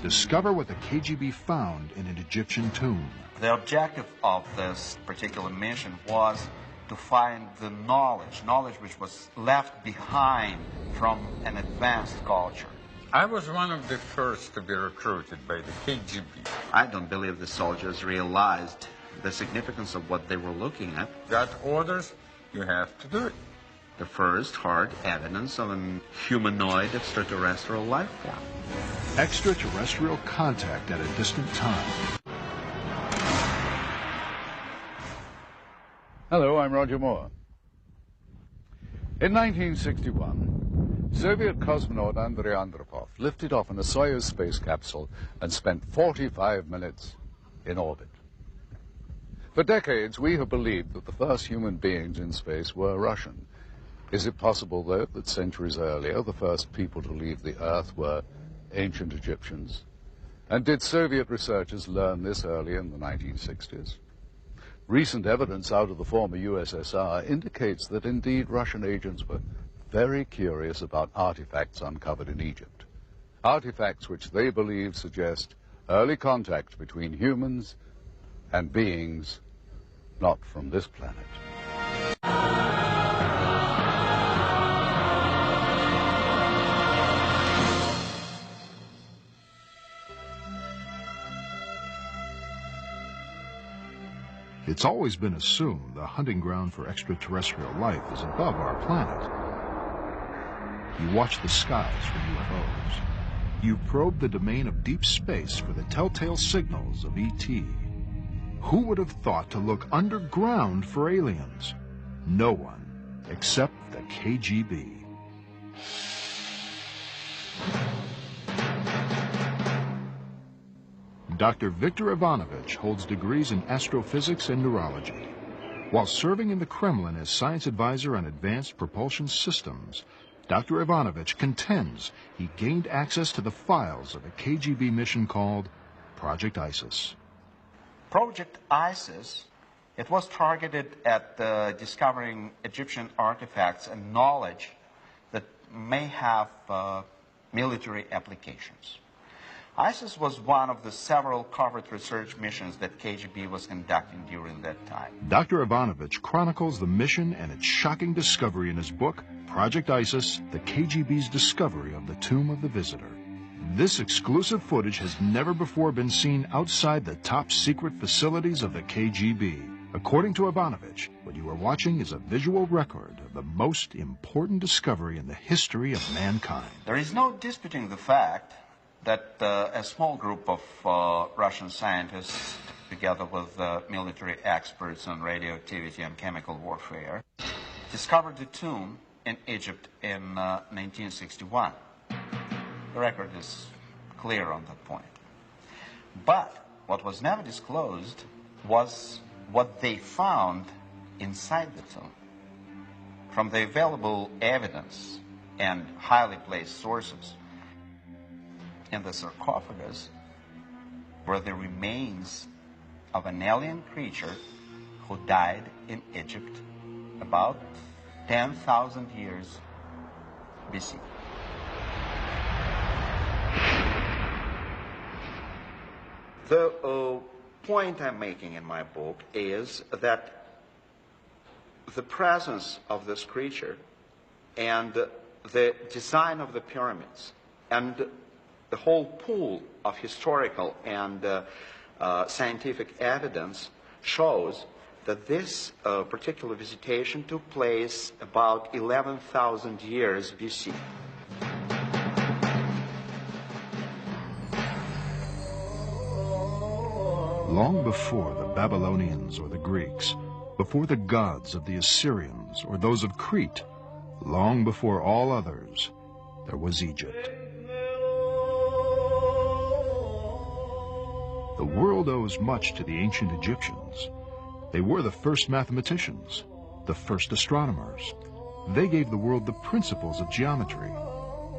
discover what the KGB found in an Egyptian tomb. The objective of this particular mission was to find the knowledge which was left behind from an advanced culture. I was one of the first to be recruited by the KGB. I don't believe the soldiers realized the significance of what they were looking at. Got orders, you have to do it. The first hard evidence of a humanoid extraterrestrial life form. Extraterrestrial contact at a distant time. Hello, I'm Roger Moore. In 1961, Soviet cosmonaut Andrei Andropov lifted off in a Soyuz space capsule and spent 45 minutes in orbit. For decades, we have believed that the first human beings in space were Russian. Is it possible, though, that centuries earlier, the first people to leave the Earth were ancient Egyptians? And did Soviet researchers learn this early in the 1960s? Recent evidence out of the former USSR indicates that indeed Russian agents were very curious about artifacts uncovered in Egypt. Artifacts which they believe suggest early contact between humans and beings not from this planet. It's always been assumed the hunting ground for extraterrestrial life is above our planet. You watch the skies for UFOs. You probe the domain of deep space for the telltale signals of ET. Who would have thought to look underground for aliens? No one, except the KGB. Dr. Viktor Ivanovich holds degrees in astrophysics and neurology. While serving in the Kremlin as science advisor on advanced propulsion systems, Dr. Ivanovich contends he gained access to the files of a KGB mission called Project ISIS. Project ISIS, it was targeted at discovering Egyptian artifacts and knowledge that may have military applications. ISIS was one of the several covert research missions that KGB was conducting during that time. Dr. Ivanovich chronicles the mission and its shocking discovery in his book, Project ISIS, the KGB's discovery of the Tomb of the Visitor. This exclusive footage has never before been seen outside the top secret facilities of the KGB. According to Ivanovich, what you are watching is a visual record of the most important discovery in the history of mankind. There is no disputing the fact that a small group of Russian scientists, together with military experts on radioactivity and chemical warfare, discovered the tomb in Egypt in 1961. The record is clear on that point. But what was never disclosed was what they found inside the tomb. From the available evidence and highly placed sources, in the sarcophagus were the remains of an alien creature who died in Egypt about 10,000 years BC. The point I'm making in my book is that the presence of this creature and the design of the pyramids and the whole pool of historical and scientific evidence shows that this particular visitation took place about 11,000 years BC. Long before the Babylonians or the Greeks, before the gods of the Assyrians or those of Crete, long before all others, there was Egypt. The world owes much to the ancient Egyptians. They were the first mathematicians, the first astronomers. They gave the world the principles of geometry,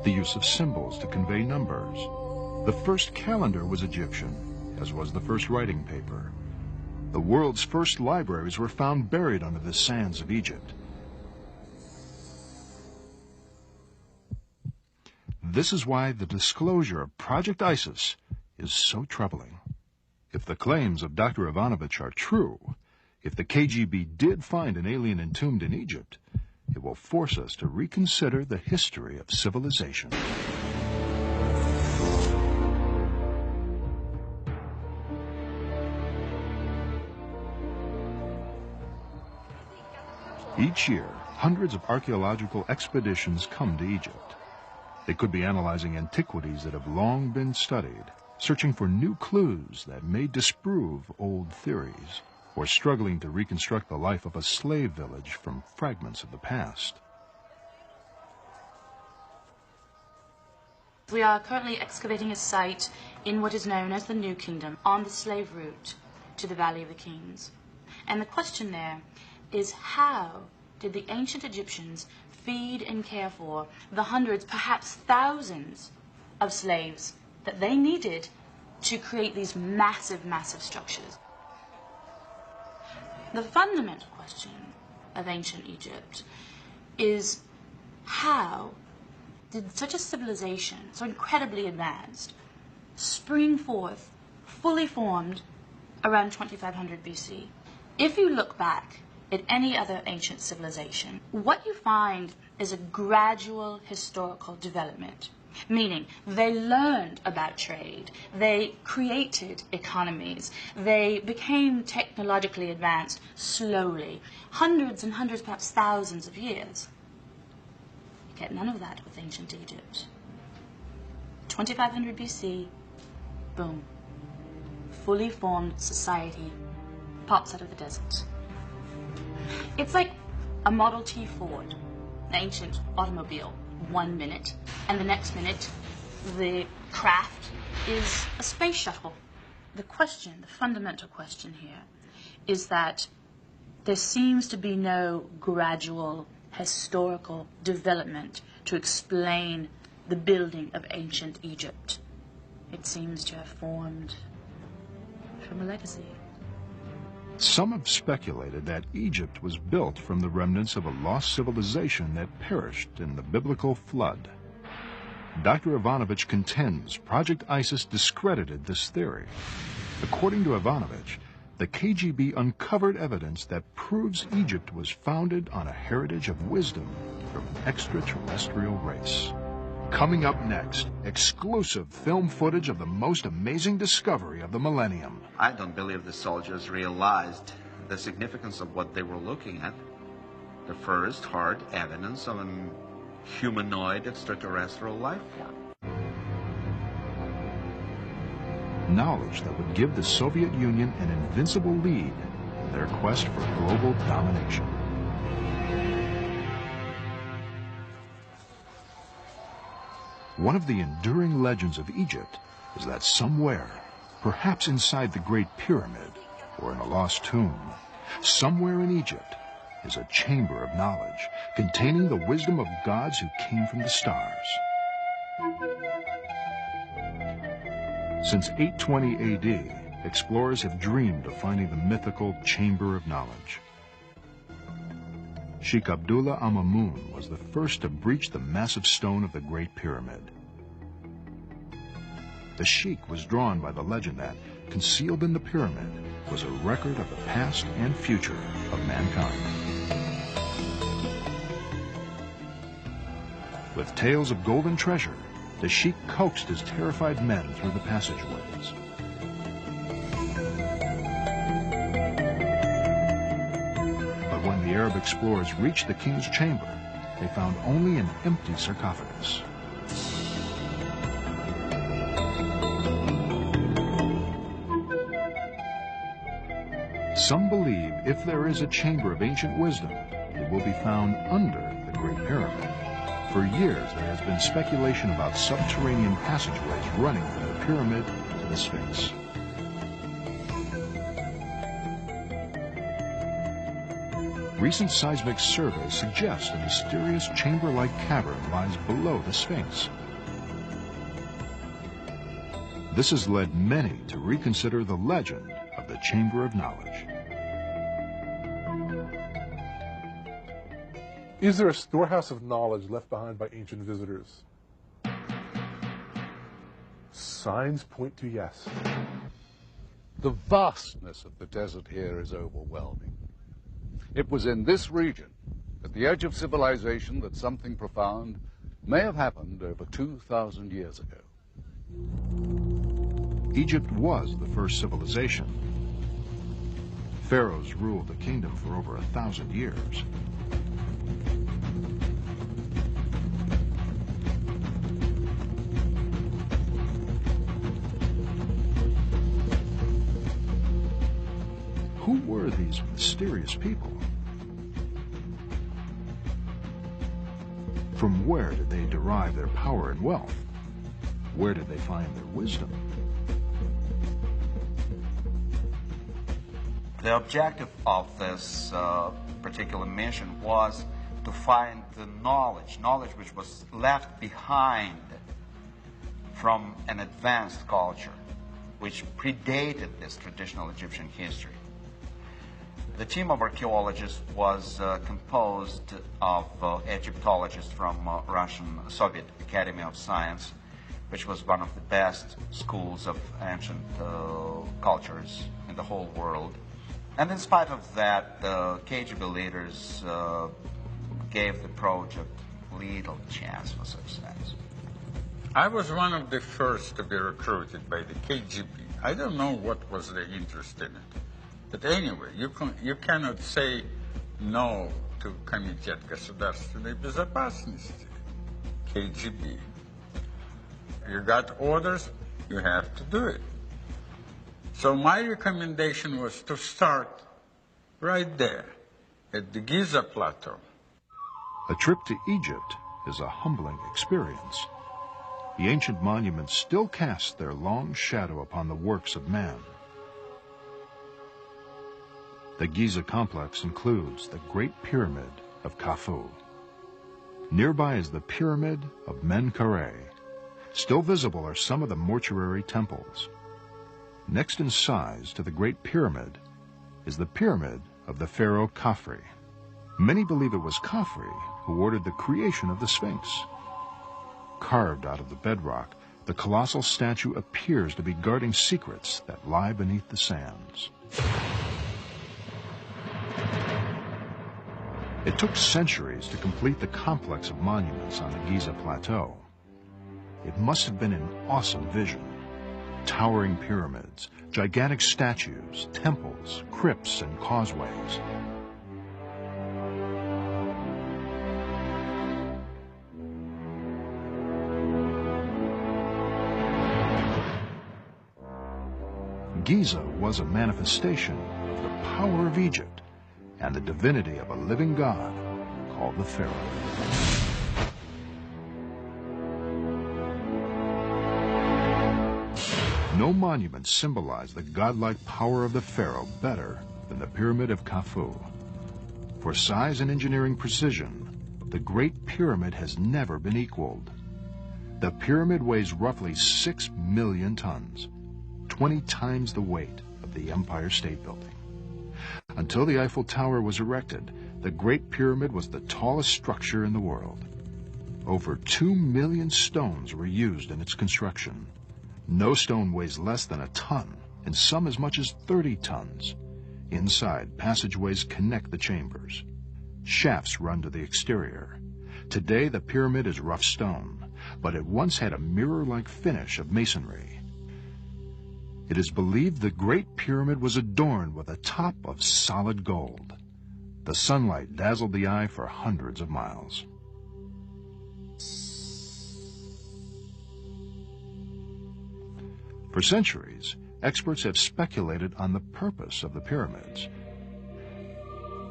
the use of symbols to convey numbers. The first calendar was Egyptian, as was the first writing paper. The world's first libraries were found buried under the sands of Egypt. This is why the disclosure of Project ISIS is so troubling. If the claims of Dr. Ivanovich are true, if the KGB did find an alien entombed in Egypt, it will force us to reconsider the history of civilization. Each year, hundreds of archaeological expeditions come to Egypt. They could be analyzing antiquities that have long been studied, searching for new clues that may disprove old theories, or struggling to reconstruct the life of a slave village from fragments of the past. We are currently excavating a site in what is known as the New Kingdom, on the slave route to the Valley of the Kings. And the question there is, how did the ancient Egyptians feed and care for the hundreds, perhaps thousands of slaves that they needed to create these massive, massive structures? The fundamental question of ancient Egypt is, how did such a civilization, so incredibly advanced, spring forth, fully formed, around 2500 BC? If you look back at any other ancient civilization, what you find is a gradual historical development, meaning they learned about trade, they created economies, they became technologically advanced slowly, hundreds and hundreds, perhaps thousands of years. You get none of that with ancient Egypt. 2500 BC, boom, fully formed society pops out of the desert. It's like a Model T Ford, an ancient automobile, 1 minute, and the next minute the craft is a space shuttle. The question, the fundamental question here, is that there seems to be no gradual historical development to explain the building of ancient Egypt. It seems to have formed from a legacy. Some have speculated that Egypt was built from the remnants of a lost civilization that perished in the biblical flood. Dr. Ivanovich contends Project ISIS discredited this theory. According to Ivanovich, the KGB uncovered evidence that proves Egypt was founded on a heritage of wisdom from an extraterrestrial race. Coming up next, exclusive film footage of the most amazing discovery of the millennium. I don't believe the soldiers realized the significance of what they were looking at. The first hard evidence of an humanoid extraterrestrial life form. Knowledge that would give the Soviet Union an invincible lead in their quest for global domination. One of the enduring legends of Egypt is that somewhere, perhaps inside the Great Pyramid or in a lost tomb, somewhere in Egypt is a chamber of knowledge containing the wisdom of gods who came from the stars. Since 820 AD, explorers have dreamed of finding the mythical Chamber of Knowledge. Sheikh Abdullah al-Mamun was the first to breach the massive stone of the Great Pyramid. The Sheikh was drawn by the legend that, concealed in the pyramid, was a record of the past and future of mankind. With tales of golden treasure, the Sheikh coaxed his terrified men through the passageways. But when the Arab explorers reached the king's chamber, they found only an empty sarcophagus. Some believe if there is a chamber of ancient wisdom, it will be found under the Great Pyramid. For years, there has been speculation about subterranean passageways running from the pyramid to the Sphinx. Recent seismic surveys suggest a mysterious chamber-like cavern lies below the Sphinx. This has led many to reconsider the legend of the Chamber of Knowledge. Is there a storehouse of knowledge left behind by ancient visitors? signs point to yes. The vastness of the desert here is overwhelming. It was in this region, at the edge of civilization, that something profound may have happened over 2,000 years ago. Egypt was the first civilization. Pharaohs ruled the kingdom for over 1,000 years. Who were these mysterious people? From where did they derive their power and wealth? Where did they find their wisdom? The objective of this particular mission was to find the knowledge which was left behind from an advanced culture which predated this traditional Egyptian history. The team of archaeologists was composed of Egyptologists from Russian Soviet Academy of Science, which was one of the best schools of ancient cultures in the whole world. And in spite of that, the KGB leaders gave the project little chance for success. I was one of the first to be recruited by the KGB. I don't know what was their interest in it. But anyway, you cannot say no to Комитет государственной безопасности, KGB. You got orders, you have to do it. So my recommendation was to start right there, at the Giza plateau. A trip to Egypt is a humbling experience. The ancient monuments still cast their long shadow upon the works of man. The Giza complex includes the Great Pyramid of Khufu. Nearby is the Pyramid of Menkaure. Still visible are some of the mortuary temples. Next in size to the Great Pyramid is the Pyramid of the pharaoh Khafre. Many believe it was Khafre who ordered the creation of the Sphinx. Carved out of the bedrock, the colossal statue appears to be guarding secrets that lie beneath the sands. It took centuries to complete the complex of monuments on the Giza plateau. It must have been an awesome vision. Towering pyramids, gigantic statues, temples, crypts, and causeways. Giza was a manifestation of the power of Egypt and the divinity of a living god called the Pharaoh. No monument symbolized the godlike power of the Pharaoh better than the Pyramid of Khufu. For size and engineering precision, the Great Pyramid has never been equaled. The pyramid weighs roughly 6 million tons, 20 times the weight of the Empire State Building. Until the Eiffel Tower was erected, the Great Pyramid was the tallest structure in the world. Over 2 million stones were used in its construction. No stone weighs less than a ton, and some as much as 30 tons. Inside, passageways connect the chambers. Shafts run to the exterior. Today, the pyramid is rough stone, but it once had a mirror-like finish of masonry. It is believed the Great Pyramid was adorned with a top of solid gold. The sunlight dazzled the eye for hundreds of miles. For centuries, experts have speculated on the purpose of the pyramids.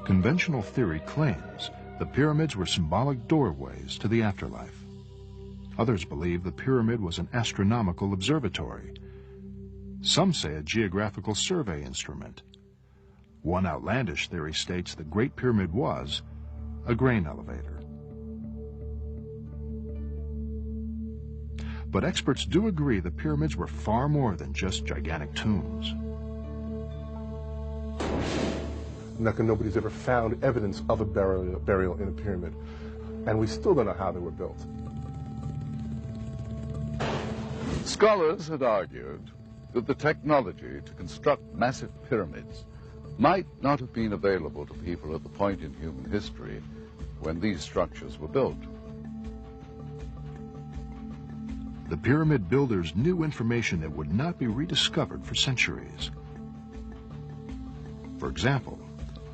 Conventional theory claims the pyramids were symbolic doorways to the afterlife. Others believe the pyramid was an astronomical observatory. Some say a geographical survey instrument. One outlandish theory states the Great Pyramid was a grain elevator. But experts do agree the pyramids were far more than just gigantic tombs. Nobody's ever found evidence of a burial in a pyramid, and we still don't know how they were built. Scholars had argued that the technology to construct massive pyramids might not have been available to people at the point in human history when these structures were built. The pyramid builders knew information that would not be rediscovered for centuries. For example,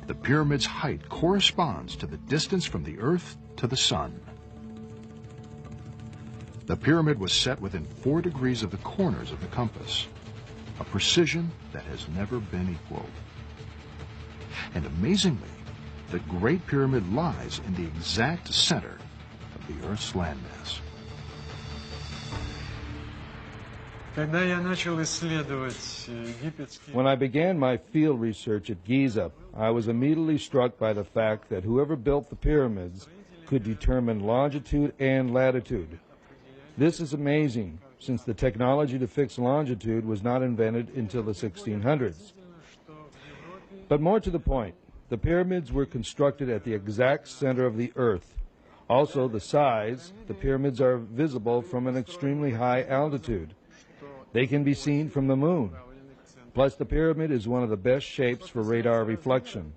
the pyramid's height corresponds to the distance from the Earth to the Sun. The pyramid was set within 4 degrees of the corners of the compass, a precision that has never been equaled. And amazingly, the Great Pyramid lies in the exact center of the Earth's landmass. When I began my field research at Giza, I was immediately struck by the fact that whoever built the pyramids could determine longitude and latitude. This is amazing, since the technology to fix longitude was not invented until the 1600s. But more to the point, the pyramids were constructed at the exact center of the Earth. Also, the size, the pyramids are visible from an extremely high altitude. They can be seen from the moon. Plus, the pyramid is one of the best shapes for radar reflection.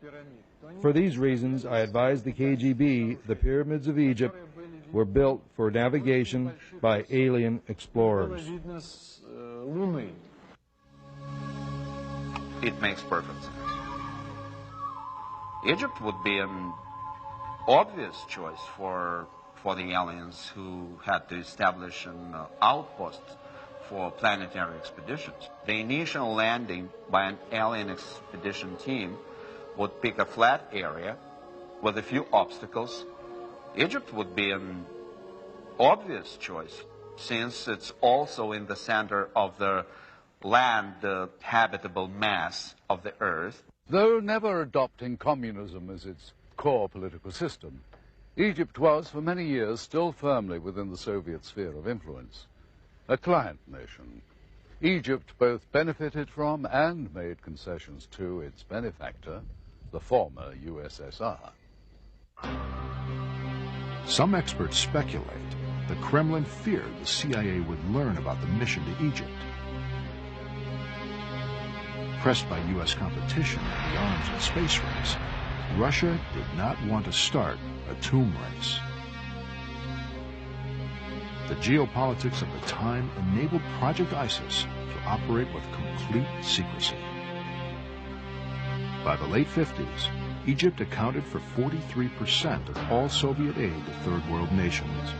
For these reasons, I advise the KGB the pyramids of Egypt were built for navigation by alien explorers. It makes perfect sense. Egypt would be an obvious choice for the aliens who had to establish an outpost for planetary expeditions. The initial landing by an alien expedition team would pick a flat area with a few obstacles. Egypt would be an obvious choice since it's also in the center of the land, the habitable mass of the Earth. Though never adopting communism as its core political system, Egypt was for many years still firmly within the Soviet sphere of influence. A client nation, Egypt both benefited from and made concessions to its benefactor, the former USSR. Some experts speculate the Kremlin feared the CIA would learn about the mission to Egypt. Pressed by U.S. competition in the arms and space race, Russia did not want to start a tomb race. The geopolitics of the time enabled Project ISIS to operate with complete secrecy. By the late 50s, Egypt accounted for 43% of all Soviet aid to Third World nations.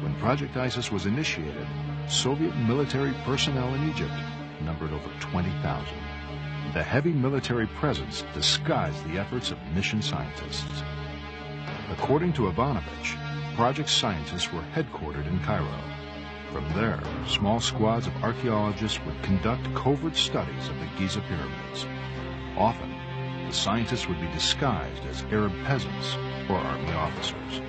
When Project ISIS was initiated, Soviet military personnel in Egypt numbered over 20,000. The heavy military presence disguised the efforts of mission scientists. According to Ivanovich, project scientists were headquartered in Cairo. From there, small squads of archaeologists would conduct covert studies of the Giza pyramids. Often, the scientists would be disguised as Arab peasants or army officers.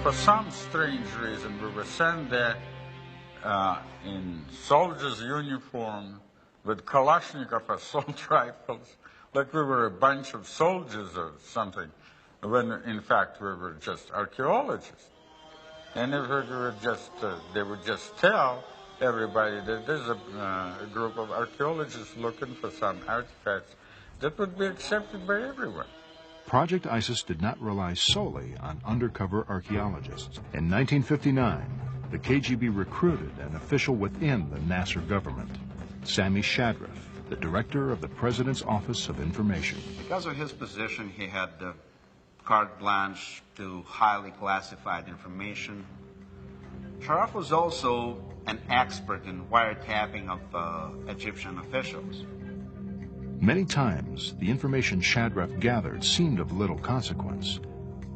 For some strange reason, we were sent there in soldiers' uniform with Kalashnikov assault rifles, like we were a bunch of soldiers or something, when in fact we were just archaeologists. And if we were just, they would just tell everybody that there's a group of archaeologists looking for some artifacts that would be accepted by everyone. Project ISIS did not rely solely on undercover archaeologists. In 1959, the KGB recruited an official within the Nasser government, Sami Sharaf, the director of the President's Office of Information. Because of his position, he had carte blanche to highly classified information. Sharaf was also an expert in wiretapping of Egyptian officials. Many times, the information Sharaf gathered seemed of little consequence.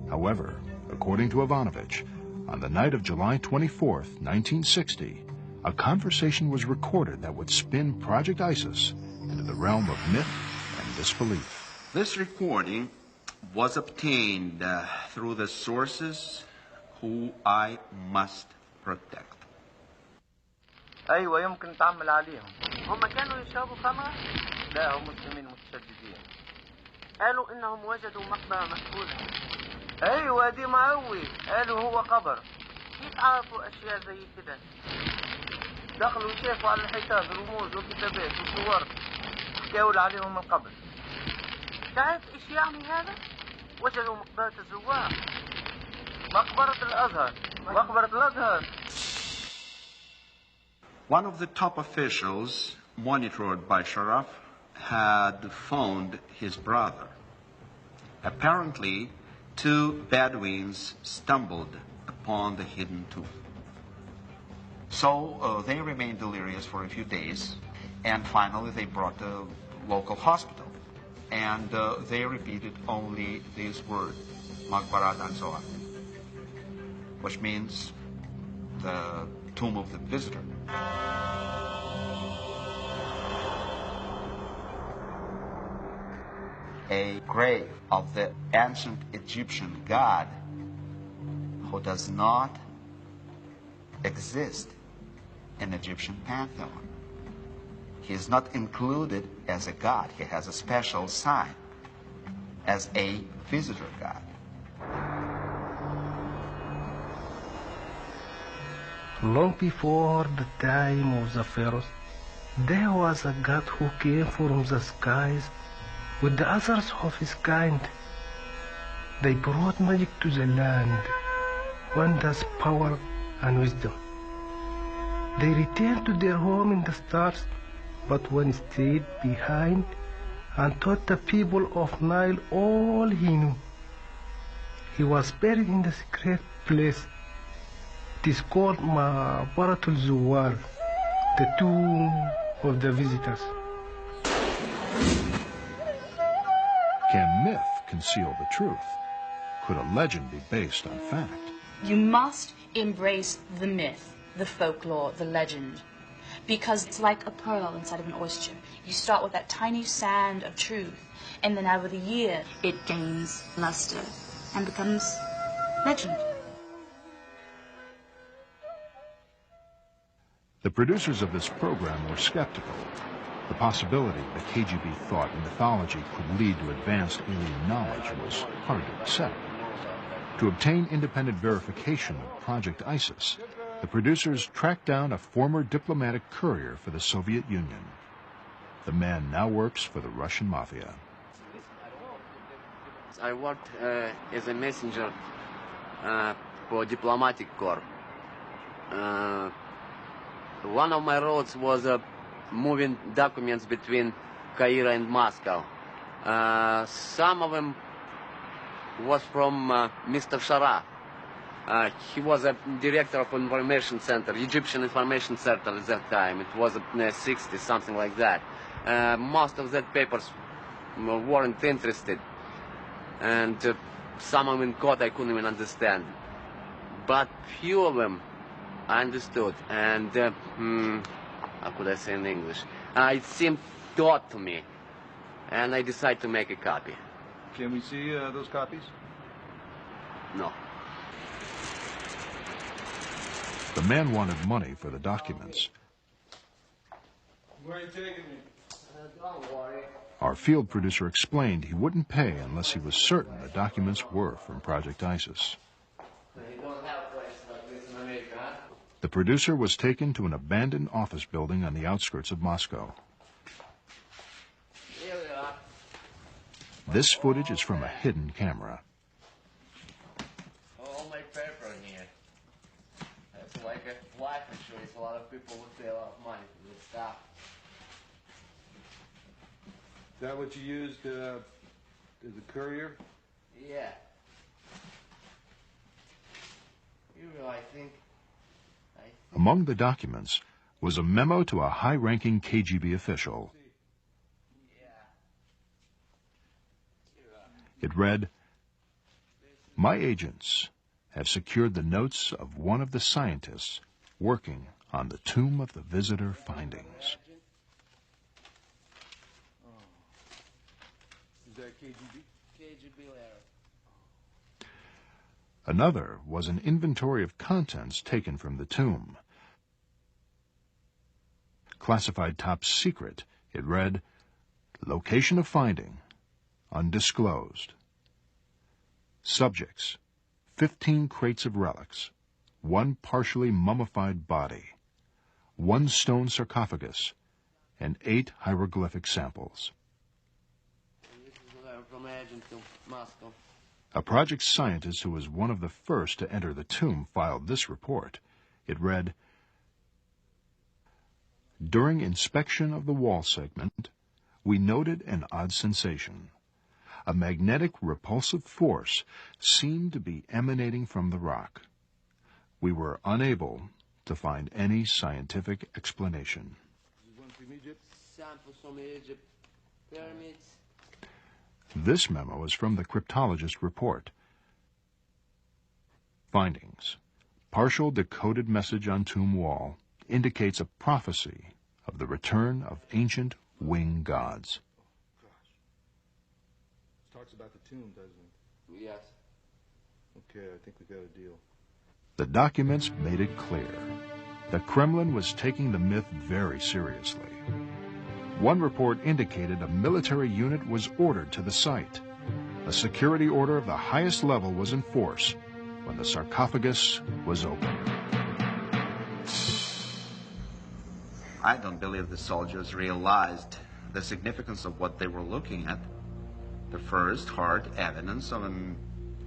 However, according to Ivanovich, on the night of July 24th, 1960, a conversation was recorded that would spin Project ISIS into the realm of myth and disbelief. This recording was obtained through the sources who I must protect. ايوه يمكن تعمل عليهم. هم كانوا يشربوا خمرة؟ لا هم مسلمين متشددين. قالوا انهم وجدوا مقبرة مقبولة. ايوه دي معوي، قالوا هو قبر. كيف عرفوا أشياء زي كده؟ دخلوا شافوا على الحيطان رموز وكتابات وصور حكاوا عليهم من قبل. تعرف إيش يعني هذا؟ وجدوا مقبرة الزوار. مقبرة الأزهر. مقبرة الأزهر. One of the top officials monitored by Sharaf had phoned his brother. Apparently, two Bedouins stumbled upon the hidden tomb. So they remained delirious for a few days, and finally they brought the local hospital. And they repeated only these words, Maqbarat al-Zohar, which means the tomb of the visitor. A grave of the ancient Egyptian god who does not exist in Egyptian pantheon. He is not included as a god. He has a special sign as a visitor god. Long before the time of the pharaohs, there was a god who came from the skies with the others of his kind. They brought magic to the land, wonders, power, and wisdom. They returned to their home in the stars, but one stayed behind and taught the people of Nile all he knew. He was buried in the secret place. It is called Maqbaratul Zuwar, the tomb of the visitors. Can myth conceal the truth? Could a legend be based on fact? You must embrace the myth, the folklore, the legend, because it's like a pearl inside of an oyster. You start with that tiny sand of truth, and then over the year, it gains luster and becomes legend. The producers of this program were skeptical. The possibility that KGB thought mythology could lead to advanced alien knowledge was hard to accept. To obtain independent verification of Project ISIS, the producers tracked down a former diplomatic courier for the Soviet Union. The man now works for the Russian mafia. I worked as a messenger for diplomatic corps. One of my roles was moving documents between Cairo and Moscow. Some of them was from Mr. Sharaf. He was a director of information center, Egyptian information center at that time. It was 60, something like that. Most of that papers weren't interested. And some of them in code I couldn't even understand. But few of them I understood. And how could I say in English? It seemed taught to me. And I decided to make a copy. Can we see those copies? No. The man wanted money for the documents. Where are you taking me? Don't worry. Our field producer explained he wouldn't pay unless he was certain the documents were from Project ISIS. You don't have places like this in America, huh? The producer was taken to an abandoned office building on the outskirts of Moscow. Here we are. This footage is from a hidden camera. All my paper in here. That's like a life insurance. A lot of people would pay a lot of money for this stuff. Is that what you used as a courier? Yeah. You know, I think Among the documents was a memo to a high-ranking KGB official. It read, "My agents have secured the notes of one of the scientists working on the Tomb of the Visitor findings." Is that KGB? KGB letter. Another was an inventory of contents taken from the tomb. Classified top secret, it read, "Location of finding, undisclosed. Subjects, 15 crates of relics, one partially mummified body, one stone sarcophagus, and 8 hieroglyphic samples. A project scientist who was one of the first to enter the tomb filed this report. It read, "During inspection of the wall segment, we noted an odd sensation. A magnetic repulsive force seemed to be emanating from the rock. We were unable to find any scientific explanation." Samples from Egypt, pyramids. This memo is from the cryptologist report. Findings. Partial decoded message on tomb wall indicates a prophecy of the return of ancient wing gods. It talks about the tomb, doesn't it? Yes. Okay, I think we got a deal. The documents made it clear. The Kremlin was taking the myth very seriously. One report indicated a military unit was ordered to the site. A security order of the highest level was in force when the sarcophagus was opened. I don't believe the soldiers realized the significance of what they were looking at. The first hard evidence of an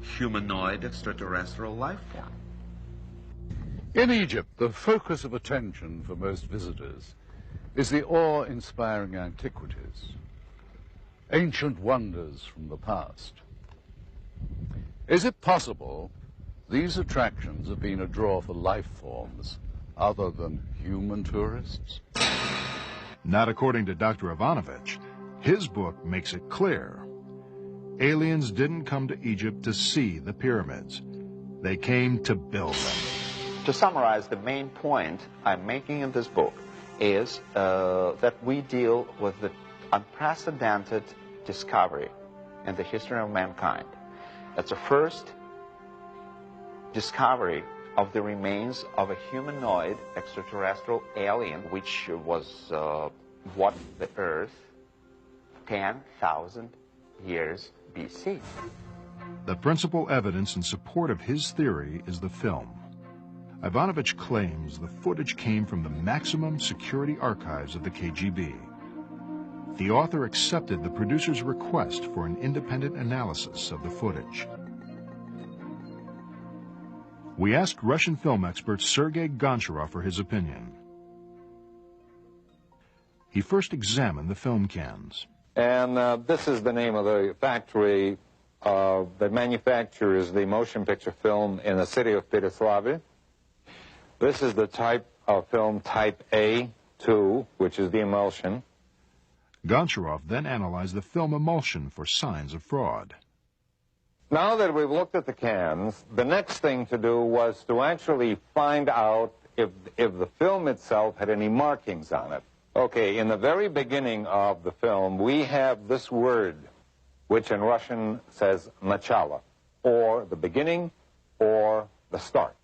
humanoid extraterrestrial life form. In Egypt, the focus of attention for most visitors is the awe-inspiring antiquities, ancient wonders from the past. Is it possible these attractions have been a draw for life forms other than human tourists? Not according to Dr. Ivanovich. His book makes it clear. Aliens didn't come to Egypt to see the pyramids. They came to build them. To summarize, the main point I'm making in this book is that we deal with the unprecedented discovery in the history of mankind. It's the first discovery of the remains of a humanoid extraterrestrial alien, which was what the Earth 10,000 years BC. The principal evidence in support of his theory is the film. Ivanovich claims the footage came from the maximum security archives of the KGB. The author accepted the producer's request for an independent analysis of the footage. We asked Russian film expert Sergei Goncharov for his opinion. He first examined the film cans. And this is the name of the factory that manufactures the motion picture film in the city of Pereslavl. This is the type of film type A2, which is the emulsion. Goncharov then analyzed the film emulsion for signs of fraud. Now that we've looked at the cans, the next thing to do was to actually find out if the film itself had any markings on it. Okay, in the very beginning of the film, we have this word, which in Russian says начало, or the beginning, or the start.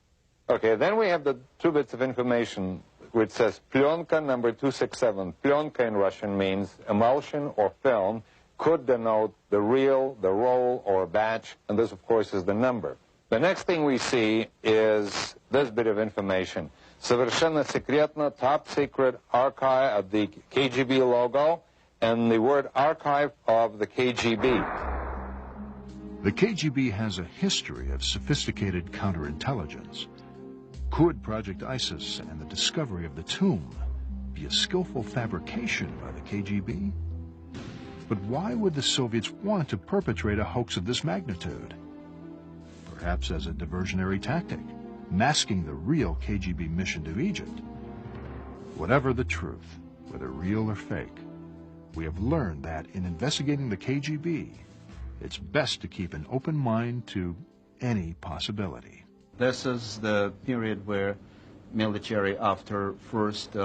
Okay, then we have the 2 bits of information which says plyonka number 267. Plyonka in Russian means emulsion or film, could denote the reel, the roll, or a batch, and this, of course, is the number. The next thing we see is this bit of information. Совершенно секретно, top secret archive of the KGB logo, and the word archive of the KGB. The KGB has a history of sophisticated counterintelligence. Could Project ISIS and the discovery of the tomb be a skillful fabrication by the KGB? But why would the Soviets want to perpetrate a hoax of this magnitude? Perhaps as a diversionary tactic, masking the real KGB mission to Egypt. Whatever the truth, whether real or fake, we have learned that in investigating the KGB, it's best to keep an open mind to any possibility. This is the period where military, after first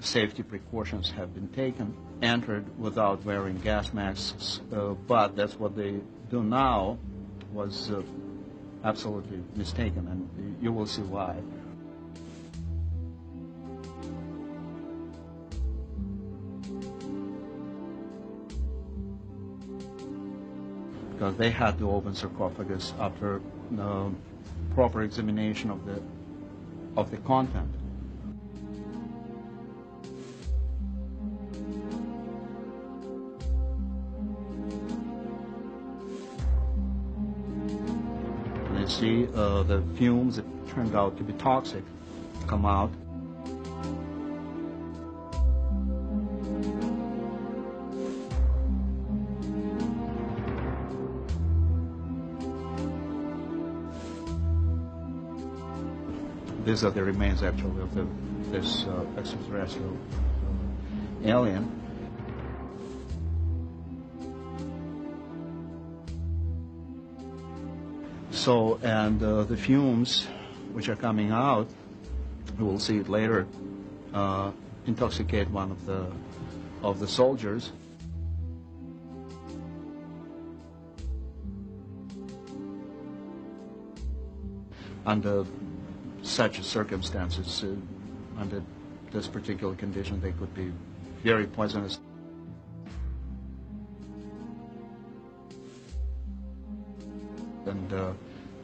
safety precautions have been taken, entered without wearing gas masks, but that's what they do now was absolutely mistaken, and you will see why. Because they had to open sarcophagus after proper examination of the of the content. And you see the fumes that turned out to be toxic come out. These are the remains, actually, of this extraterrestrial alien. So, and the fumes which are coming out, we will see it later, intoxicate one of the soldiers. Under such circumstances, under this particular condition, they could be very poisonous. And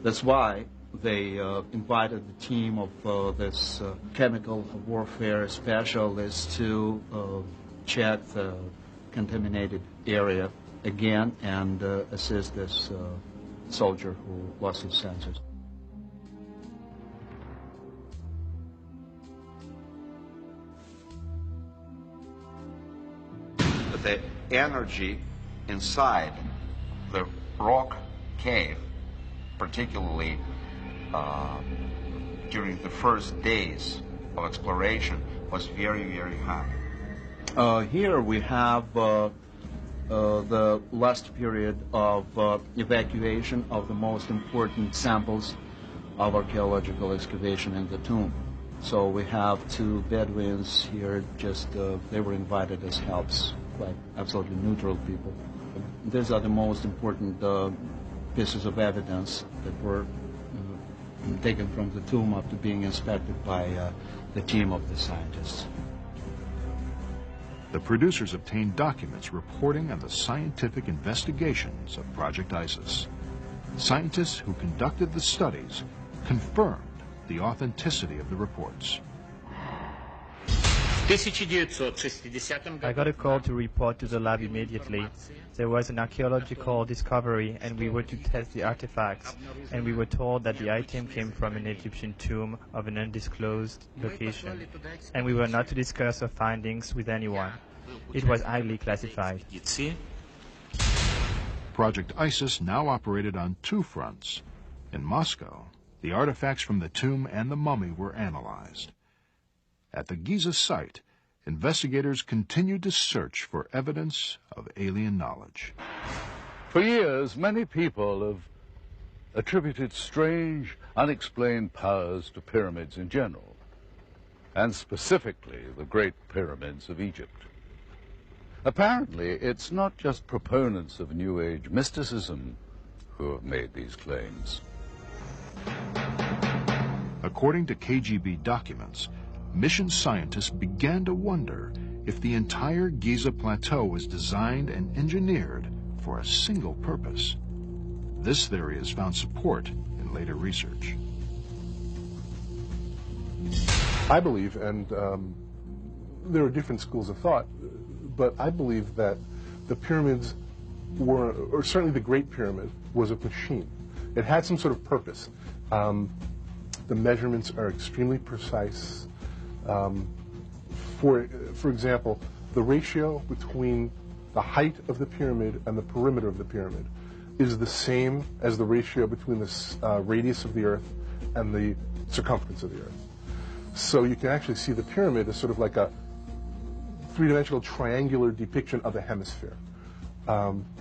that's why they invited the team of this chemical warfare specialists to check the contaminated area again and assist this soldier who lost his senses. The energy inside the rock cave, particularly during the first days of exploration, was very, very high. Here we have the last period of evacuation of the most important samples of archaeological excavation in the tomb. So we have two Bedouins here, just they were invited as helps, like absolutely neutral people. These are the most important pieces of evidence that were taken from the tomb after being inspected by the team of the scientists. The producers obtained documents reporting on the scientific investigations of Project ISIS. Scientists who conducted the studies confirmed the authenticity of the reports. I got a call to report to the lab immediately. There was an archaeological discovery and we were to test the artifacts, and we were told that the item came from an Egyptian tomb of an undisclosed location, and we were not to discuss our findings with anyone. It was highly classified. Project ISIS now operated on two fronts. In Moscow, the artifacts from the tomb and the mummy were analyzed. At the Giza site, investigators continued to search for evidence of alien knowledge. For years, many people have attributed strange, unexplained powers to pyramids in general, and specifically the Great Pyramids of Egypt. Apparently, it's not just proponents of New Age mysticism who have made these claims. According to KGB documents, mission scientists began to wonder if the entire Giza plateau was designed and engineered for a single purpose. This theory has found support in later research. I believe, and there are different schools of thought, but I believe that the pyramids were, or certainly the Great Pyramid, was a machine. It had some sort of purpose. The measurements are extremely precise. For example, the ratio between the height of the pyramid and the perimeter of the pyramid is the same as the ratio between the radius of the Earth and the circumference of the Earth. So you can actually see the pyramid as sort of like a three-dimensional triangular depiction of a hemisphere,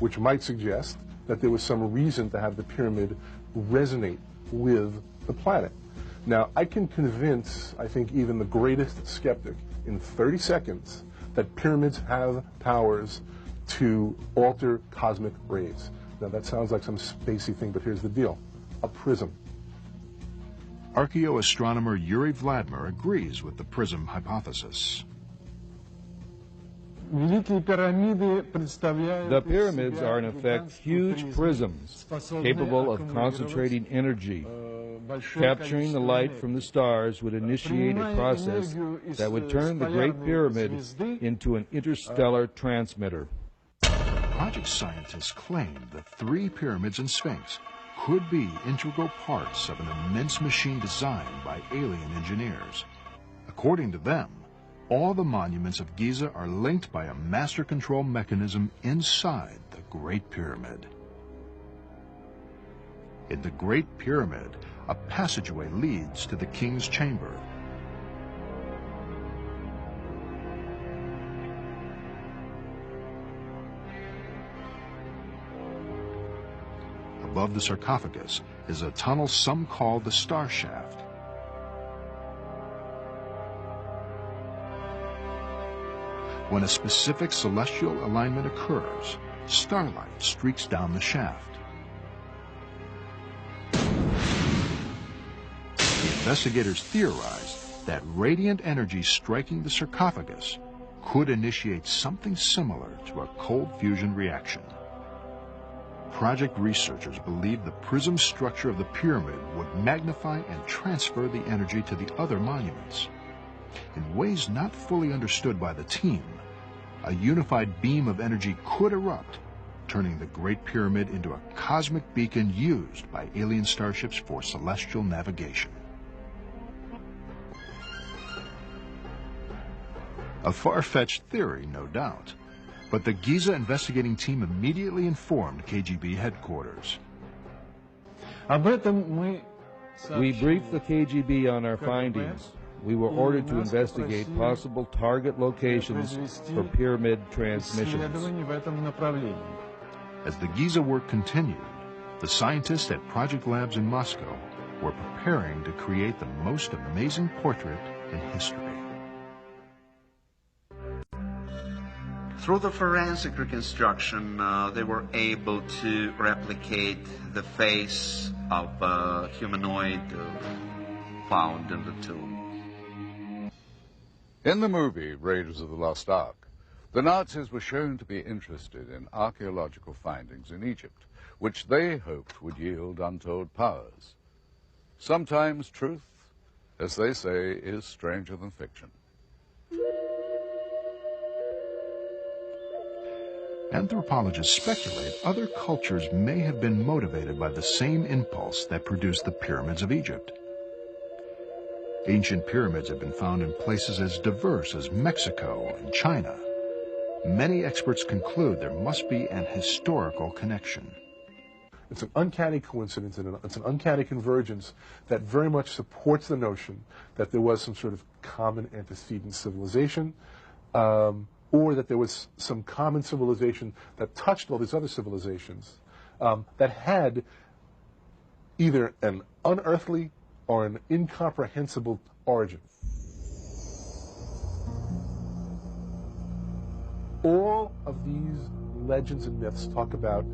which might suggest that there was some reason to have the pyramid resonate with the planet. Now, I can convince, I think, even the greatest skeptic in 30 seconds that pyramids have powers to alter cosmic rays. Now, that sounds like some spacey thing, but here's the deal. A prism. Archaeoastronomer Yuri Vladimir agrees with the prism hypothesis. The pyramids are, in effect, huge prisms capable of concentrating energy. Capturing the light from the stars would initiate a process that would turn the Great Pyramid into an interstellar transmitter. Project scientists claimed the 3 pyramids and Sphinx could be integral parts of an immense machine designed by alien engineers. According to them, all the monuments of Giza are linked by a master control mechanism inside the Great Pyramid. In the Great Pyramid, a passageway leads to the king's chamber. Above the sarcophagus is a tunnel some call the star shaft. When a specific celestial alignment occurs, starlight streaks down the shaft. The investigators theorized that radiant energy striking the sarcophagus could initiate something similar to a cold fusion reaction. Project researchers believed the prism structure of the pyramid would magnify and transfer the energy to the other monuments. In ways not fully understood by the team, a unified beam of energy could erupt, turning the Great Pyramid into a cosmic beacon used by alien starships for celestial navigation. A far-fetched theory, no doubt, but the Giza investigating team immediately informed KGB headquarters. We briefed the KGB on our findings. We were ordered to investigate possible target locations for pyramid transmissions. As the Giza work continued, the scientists at project labs in Moscow were preparing to create the most amazing portrait in history. Through the forensic reconstruction, they were able to replicate the face of a humanoid found in the tomb. In the movie Raiders of the Lost Ark, the Nazis were shown to be interested in archaeological findings in Egypt, which they hoped would yield untold powers. Sometimes truth, as they say, is stranger than fiction. Anthropologists speculate other cultures may have been motivated by the same impulse that produced the pyramids of Egypt. Ancient pyramids have been found in places as diverse as Mexico and China. Many experts conclude there must be an historical connection. It's an uncanny coincidence and it's an uncanny convergence that very much supports the notion that there was some sort of common antecedent civilization, or that there was some common civilization that touched all these other civilizations that had either an unearthly or an incomprehensible origin. All of these legends and myths talk about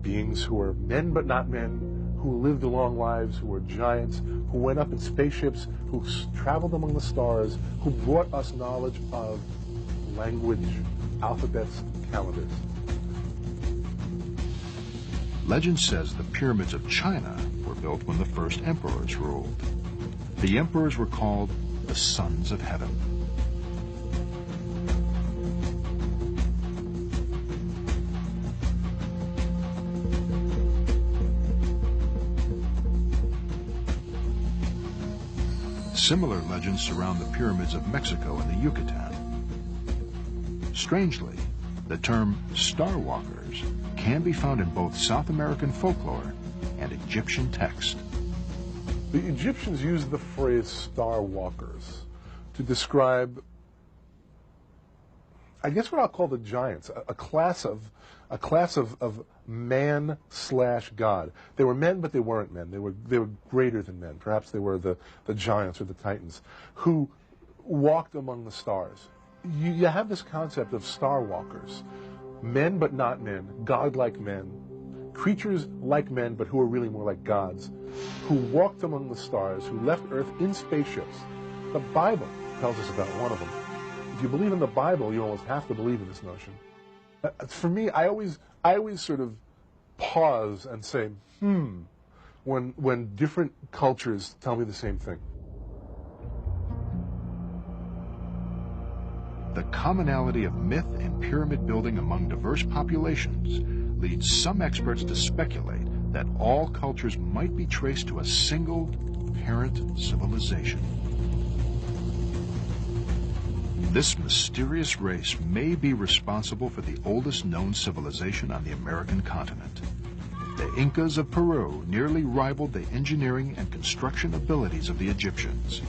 beings who are men but not men, who lived long lives, who were giants, who went up in spaceships, who traveled among the stars, who brought us knowledge of language, alphabets, calendars. Legend says the pyramids of China were built when the first emperors ruled. The emperors were called the Sons of Heaven. Similar legends surround the pyramids of Mexico and the Yucatan. Strangely, the term Star Walkers can be found in both South American folklore and Egyptian text. The Egyptians used the phrase Star Walkers to describe, I guess what I'll call the giants, a class of man/God. They were men, but they weren't men. They were greater than men. Perhaps they were the giants or the titans who walked among the stars. You have this concept of star walkers, men but not men, godlike men, creatures like men but who are really more like gods, who walked among the stars, who left Earth in spaceships. The Bible tells us about one of them. If you believe in the Bible, you almost have to believe in this notion. For me, I always sort of pause and say, when different cultures tell me the same thing. The commonality of myth and pyramid building among diverse populations leads some experts to speculate that all cultures might be traced to a single parent civilization. This mysterious race may be responsible for the oldest known civilization on the American continent. The Incas of Peru nearly rivaled the engineering and construction abilities of the Egyptians.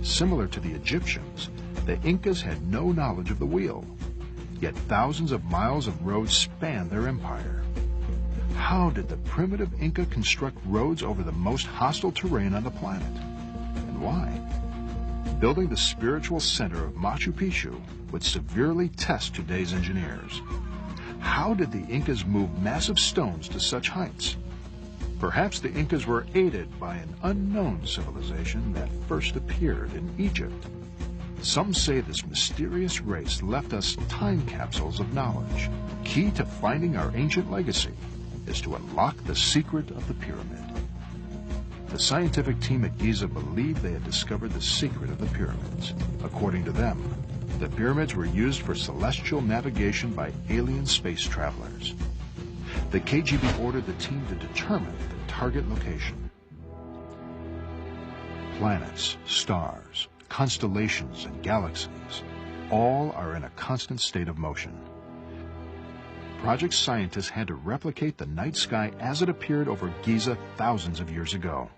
Similar to the Egyptians, the Incas had no knowledge of the wheel, yet thousands of miles of roads spanned their empire. How did the primitive Inca construct roads over the most hostile terrain on the planet? And why? Building the spiritual center of Machu Picchu would severely test today's engineers. How did the Incas move massive stones to such heights? Perhaps the Incas were aided by an unknown civilization that first appeared in Egypt. Some say this mysterious race left us time capsules of knowledge. Key to finding our ancient legacy is to unlock the secret of the pyramid. The scientific team at Giza believed they had discovered the secret of the pyramids. According to them, the pyramids were used for celestial navigation by alien space travelers. The KGB ordered the team to determine the target location. Planets, stars, constellations, and galaxies all are in a constant state of motion. Project scientists had to replicate the night sky as it appeared over Giza thousands of years ago.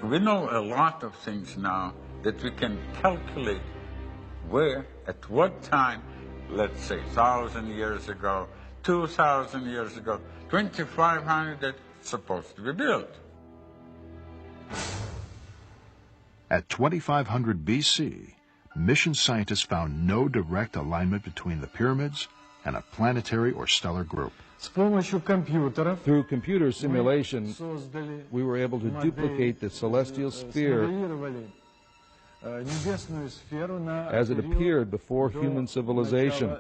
We know a lot of things now that we can calculate where, at what time, let's say 1,000 years ago, 2,000 years ago, 2,500 that's supposed to be built. At 2500 BC, mission scientists found no direct alignment between the pyramids and a planetary or stellar group. Through computer simulation, we were able to duplicate the celestial sphere as it appeared before human civilization.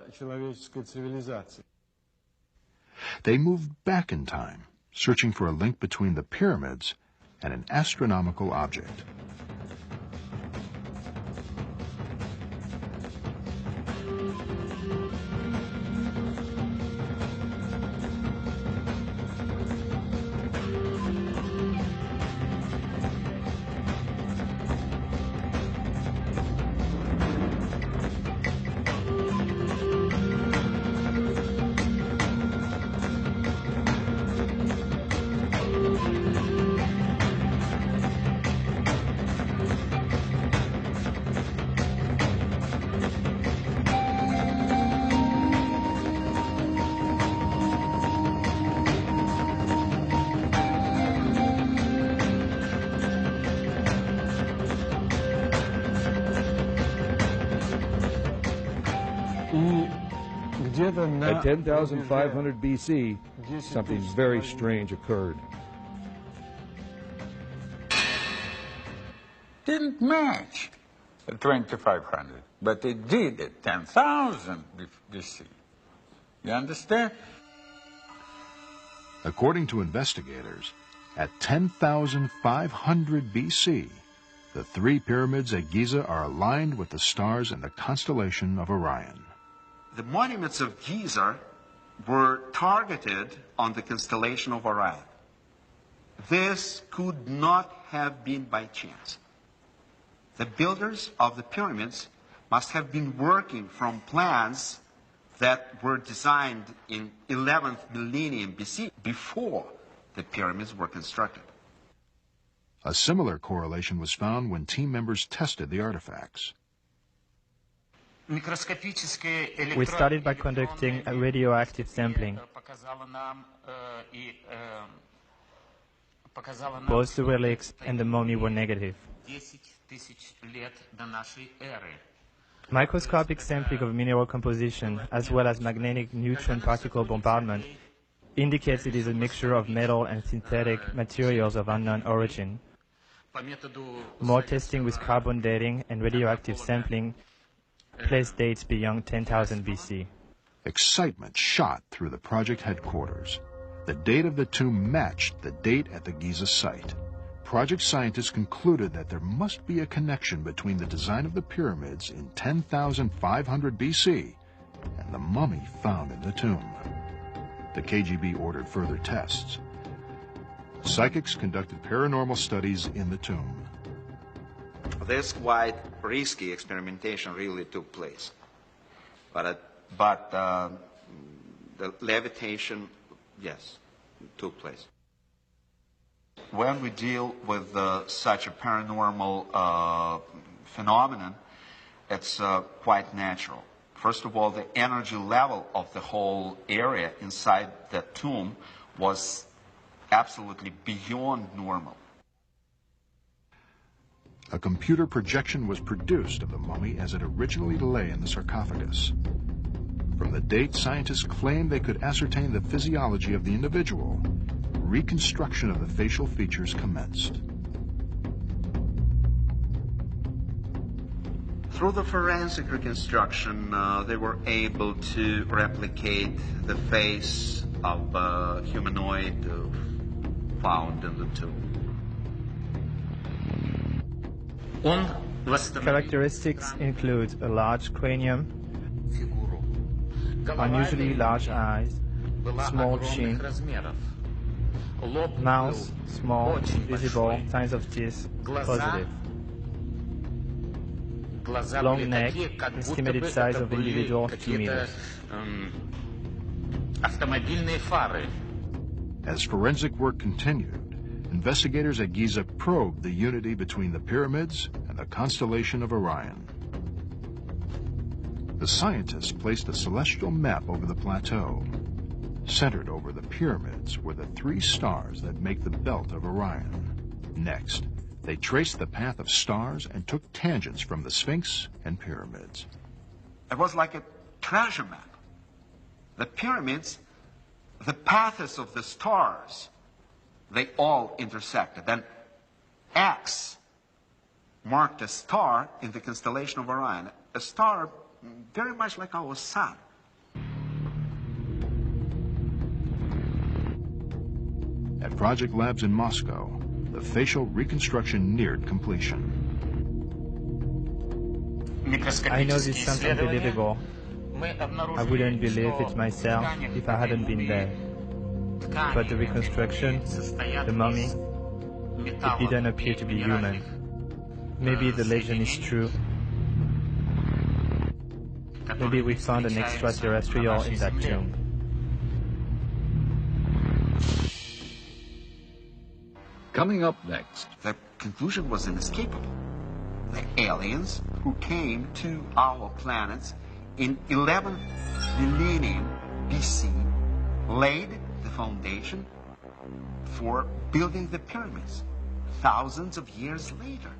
They moved back in time, searching for a link between the pyramids and an astronomical object. At 10,500 BC, something very strange occurred. Didn't match at 2,500, but it did at 10,000 BC. You understand? According to investigators, at 10,500 BC, the three pyramids at Giza are aligned with the stars in the constellation of Orion. The monuments of Giza were targeted on the constellation of Orion. This could not have been by chance. The builders of the pyramids must have been working from plans that were designed in 11th millennium BC, before the pyramids were constructed. A similar correlation was found when team members tested the artifacts. We started by conducting a radioactive sampling. Both the relics and the mummy were negative. Microscopic sampling of mineral composition, as well as magnetic neutron particle bombardment, indicates it is a mixture of metal and synthetic materials of unknown origin. More testing with carbon dating and radioactive sampling placed dates beyond 10,000 BC. Excitement shot through the project headquarters. The date of the tomb matched the date at the Giza site. Project scientists concluded that there must be a connection between the design of the pyramids in 10,500 BC and the mummy found in the tomb. The KGB ordered further tests. Psychics conducted paranormal studies in the tomb. This quite risky experimentation really took place. But the levitation, yes, took place. When we deal with such a paranormal phenomenon, it's quite natural. First of all, the energy level of the whole area inside the tomb was absolutely beyond normal. A computer projection was produced of the mummy as it originally lay in the sarcophagus. From the date scientists claimed they could ascertain the physiology of the individual, reconstruction of the facial features commenced. Through the forensic reconstruction, they were able to replicate the face of a humanoid found in the tomb. Characteristics include a large cranium, unusually large eyes, small chin, mouth small, visible, signs of teeth positive. Long neck, estimated size of individual 2 meters. As forensic work continued, investigators at Giza probed the unity between the pyramids and the constellation of Orion. The scientists placed a celestial map over the plateau. Centered over the pyramids were the 3 stars that make the belt of Orion. Next, they traced the path of stars and took tangents from the Sphinx and pyramids. It was like a treasure map. The pyramids, the paths of the stars, they all intersected. Then X marked a star in the constellation of Orion, a star very much like our sun. At project labs in Moscow, the facial reconstruction neared completion. I know this sounds unbelievable. I wouldn't believe it myself if I hadn't been there. But the reconstruction, the mummy, it didn't appear to be human. Maybe the legend is true. Maybe we found an extraterrestrial in that tomb. Coming up next. The conclusion was inescapable. The aliens who came to our planets in 11th millennium BC laid the foundation for building the pyramids thousands of years later.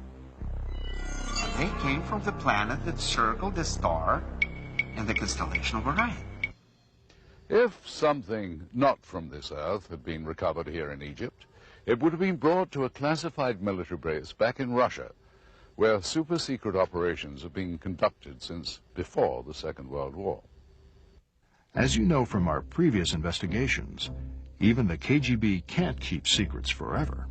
They came from the planet that circled the star in the constellation of Orion. If something not from this earth had been recovered here in Egypt, it would have been brought to a classified military base back in Russia, where super-secret operations have been conducted since before the Second World War. As you know from our previous investigations, even the KGB can't keep secrets forever.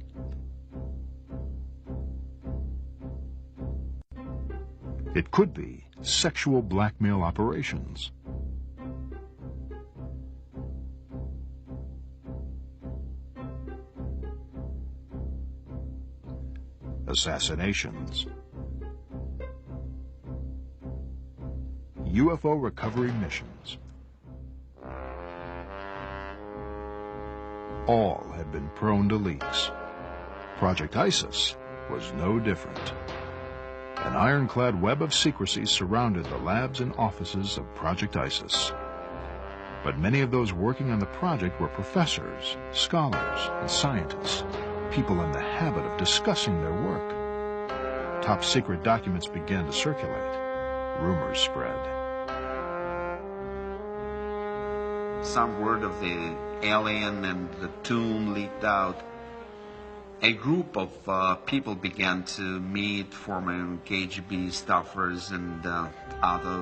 It could be sexual blackmail operations. Assassinations. UFO recovery missions. All had been prone to leaks. Project ISIS was no different. An ironclad web of secrecy surrounded the labs and offices of Project ISIS. But many of those working on the project were professors, scholars, and scientists, people in the habit of discussing their work. Top secret documents began to circulate. Rumors spread. Some word of the alien and the tomb leaked out. A group of people began to meet, former KGB staffers and other,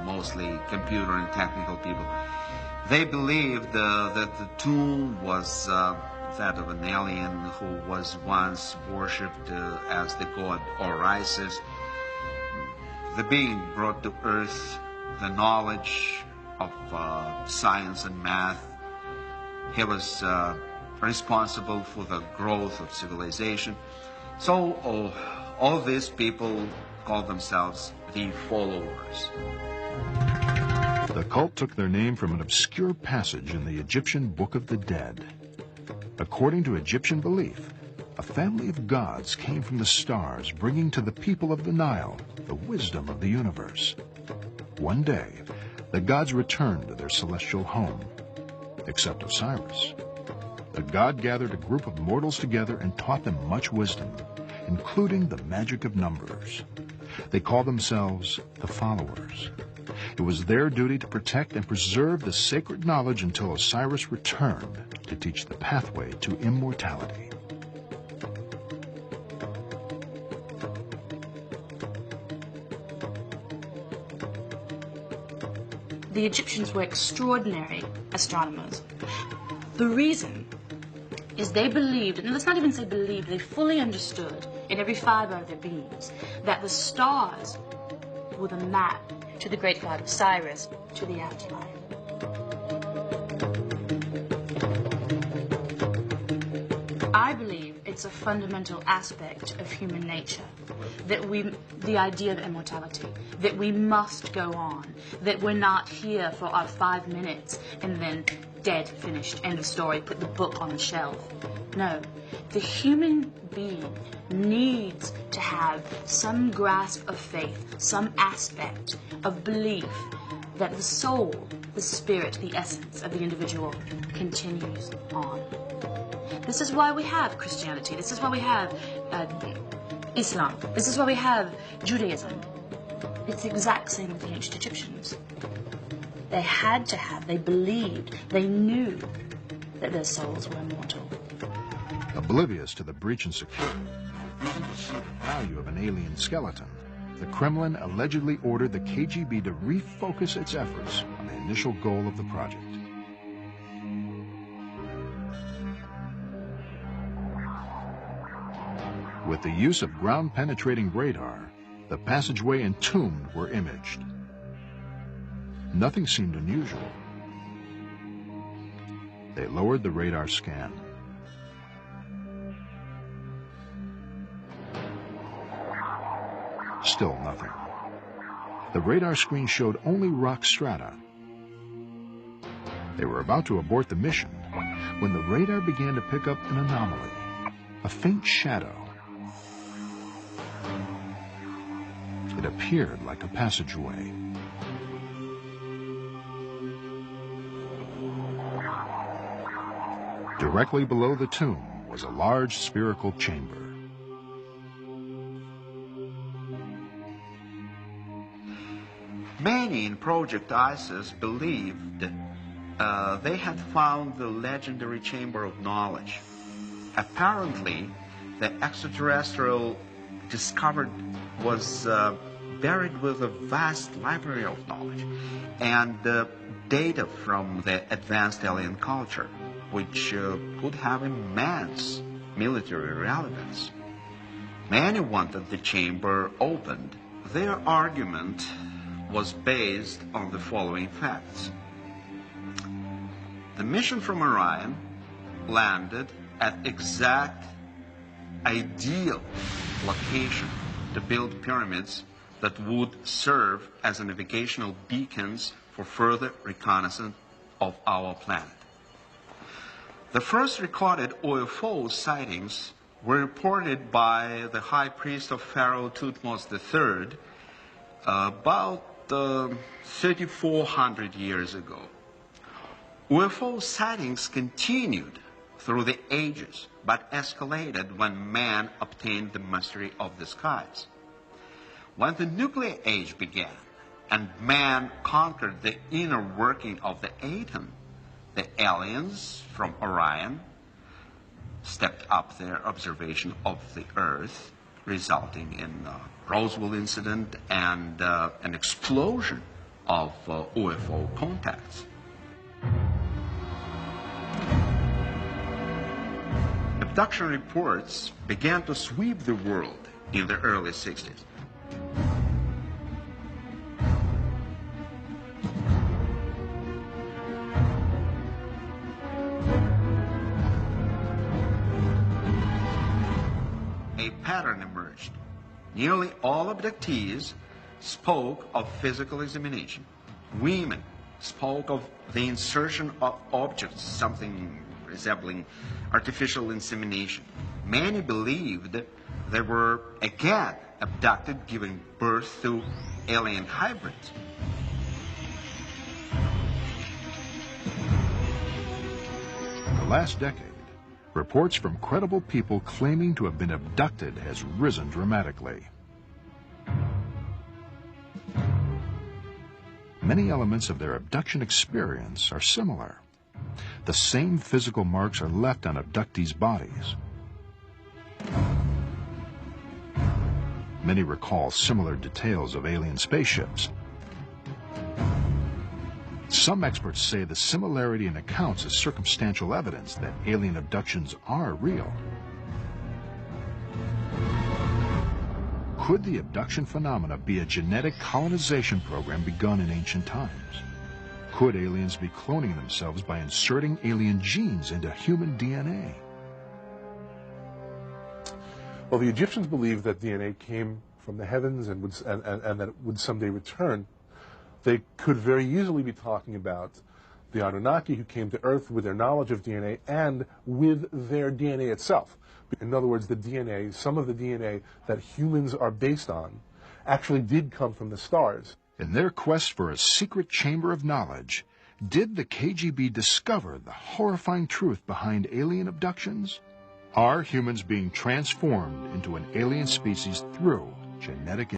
mostly computer and technical people. They believed that the tomb was that of an alien who was once worshipped as the god Osiris. The being brought to earth the knowledge of science and math. He was responsible for the growth of civilization. So all these people call themselves the followers. The cult took their name from an obscure passage in the Egyptian Book of the Dead. According to Egyptian belief, a family of gods came from the stars, bringing to the people of the Nile the wisdom of the universe. One day, the gods returned to their celestial home, except Osiris. The god gathered a group of mortals together and taught them much wisdom, including the magic of numbers. They called themselves the followers. It was their duty to protect and preserve the sacred knowledge until Osiris returned to teach the pathway to immortality. The Egyptians were extraordinary astronomers. The reason is they believed, and let's not even say believed, they fully understood in every fiber of their beings that the stars were the map to the great god Osiris, to the afterlife. I believe it's a fundamental aspect of human nature, that the idea of immortality, that we must go on, that we're not here for our 5 minutes and then dead, finished, end of story, put the book on the shelf. No, the human being needs to have some grasp of faith, some aspect of belief that the soul, the spirit, the essence of the individual continues on. This is why we have Christianity. This is why we have Islam. This is why we have Judaism. It's the exact same with the ancient Egyptians. They had to have, they believed, they knew that their souls were immortal. Oblivious to the breach in security, the value of an alien skeleton, the Kremlin allegedly ordered the KGB to refocus its efforts on the initial goal of the project. With the use of ground-penetrating radar, the passageway and tomb were imaged. Nothing seemed unusual. They lowered the radar scan. Still nothing. The radar screen showed only rock strata. They were about to abort the mission when the radar began to pick up an anomaly, a faint shadow. It appeared like a passageway. Directly below the tomb was a large spherical chamber. Many in Project ISIS believed they had found the legendary Chamber of Knowledge. Apparently, the extraterrestrial discovered was buried with a vast library of knowledge and data from the advanced alien culture, which could have immense military relevance. Many wanted the chamber opened. Their argument was based on the following facts. The mission from Orion landed at exact ideal location to build pyramids that would serve as navigational beacons for further reconnaissance of our planet. The first recorded UFO sightings were reported by the high priest of Pharaoh Thutmose III about 3,400 years ago. UFO sightings continued through the ages, but escalated when man obtained the mastery of the skies. When the nuclear age began and man conquered the inner working of the atom, the aliens from Orion stepped up their observation of the Earth, resulting in Roswell incident and an explosion of UFO contacts. Abduction reports began to sweep the world in the early 60s. A pattern emerged. Nearly all abductees spoke of physical examination. Women spoke of the insertion of objects, something resembling artificial insemination. Many believed they were again abducted, giving birth to alien hybrids. In the last decade, reports from credible people claiming to have been abducted has risen dramatically. Many elements of their abduction experience are similar. The same physical marks are left on abductees' bodies. Many recall similar details of alien spaceships. Some experts say the similarity in accounts is circumstantial evidence that alien abductions are real. Could the abduction phenomena be a genetic colonization program begun in ancient times? Could aliens be cloning themselves by inserting alien genes into human DNA? Well, the Egyptians believed that DNA came from the heavens and that it would someday return. They could very easily be talking about the Anunnaki who came to Earth with their knowledge of DNA and with their DNA itself. In other words, the DNA, some of the DNA that humans are based on, actually did come from the stars. In their quest for a secret chamber of knowledge, did the KGB discover the horrifying truth behind alien abductions? Are humans being transformed into an alien species through genetic